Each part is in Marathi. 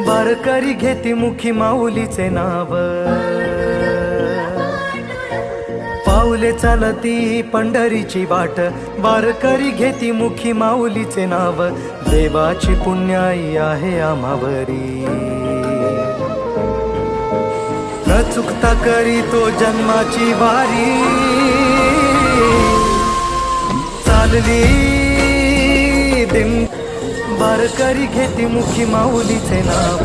वारकरी घेती मुखी माऊलीचे नाव, पाऊले चालती पंढरीची वाट, वारकरी घेती मुखी माऊलीचे नाव, देवाची पुण्याई आहे आम्हावरी, न चुकता करी तो जन्माची वारी, चालली दिंड वारकरी घेती मुखी माऊलीचे नाव,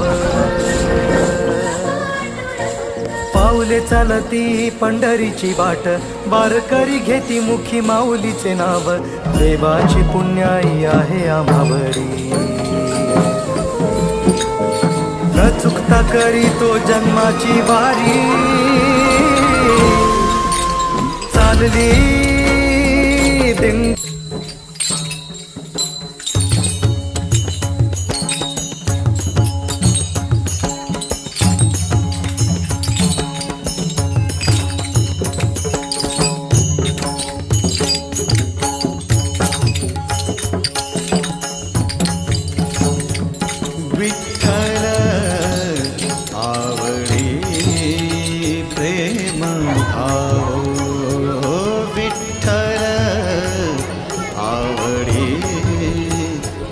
पाऊले चालती पंढरीची वाट, वारकरी घेती मुखी माऊलीचे नाव, देवाची पुण्याई आहे आम्हावरी, न चुकता करी तो जन्माची वारी, चालली दिंड विठ्ठल आवडी प्रेम भाव, विठ्ठल आवडी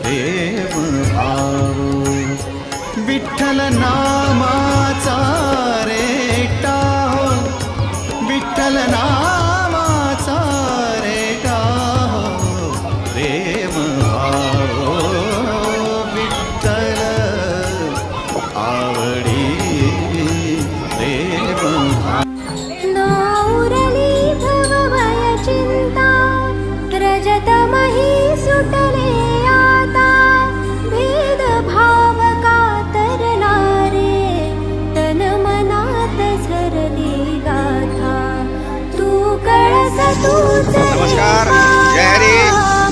प्रेम भाव, विठ्ठल नामाचा रेटा हो, विठ्ठल नामाचा रेटा हो, प्रेम भाव, विठ्ठल आवडी प्रेम भाव. नाउरली भवभय चिंता, रजतमही सुटले आता, भेद भाव कातरला रे, तन मनात झरली गाथा, तू कळस तूच. नमस्कार, जय हरी.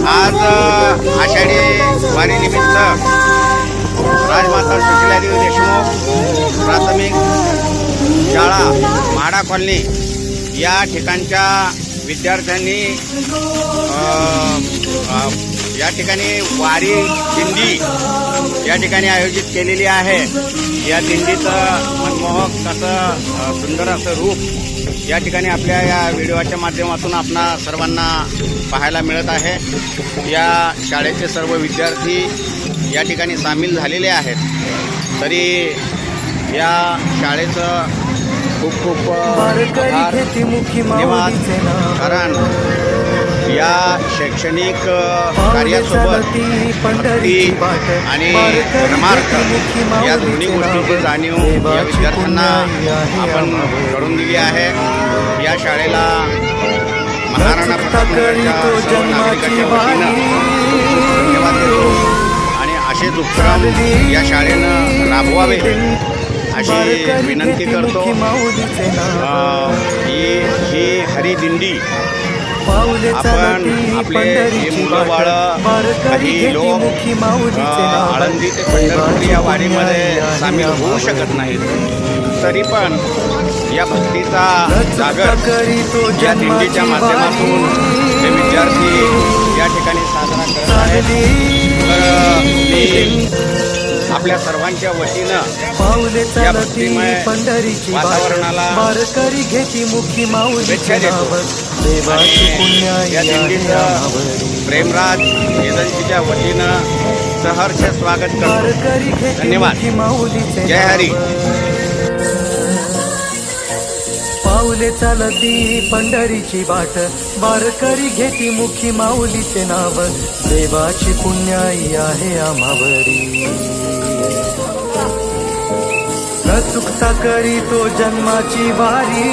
आज आषाढी वारीनिमित्त राजमाता सुशीलादेवी देशमुख प्राथमिक शाळा म्हाडा कॉलनी या ठिकाणच्या विद्यार्थ्यांनी या ठिकाणी वारी दिंडी या ठिकाणी आयोजित केलेली आहे. या दिंडीचं मनमोहक असं सुंदर असं रूप या ठिकाणी आपल्या या व्हिडिओच्या माध्यमातून आपणा सर्वांना पाहायला मिळत आहे. या शाळेचे सर्व विद्यार्थी या ठिकाणी सामील झालेले आहेत. तरी या शाळेचं खूप खूप आभार, धन्यवाद. कारण या शैक्षणिक कार्यासोबत भक्ती आणि परमार्थ या दोन्ही गोष्टींची जाणीव या विद्यार्थ्यांना आपण करून दिली आहे. या शाळेला महाराणा प्रताप नगरच्या सर्व नागरिकांच्या वतीनं धन्यवाद देतो आणि असेच उपक्रम या शाळेनं राबवावे अशी विनंती करतो. ही हरिदिंडी आपण आपले जे मुलं बाळं काही लोक आळंदी ते पंढरपूर या वारीमध्ये सामील होऊ शकत नाहीत, तरी पण या भक्तीचा जागर या दिंडीच्या माध्यमातून हे विद्यार्थी या ठिकाणी साजरा करत आहेत. तर मी आपल्या सर्वांच्या वतीनं या भक्तिमय वातावरणाला शुभेच्छा देतो आणि या दिंडीचं प्रेमराज एजन्सीच्या वतीनं सहर्ष स्वागत करतो. धन्यवाद. जय हरी. पाऊले चालती पंढरीची वाट, वारकरी घेती मुखी माऊलीचे नाव, देवाची पुण्याई आहे आम्हावरी, न चुकता करी तो जन्माची वारी.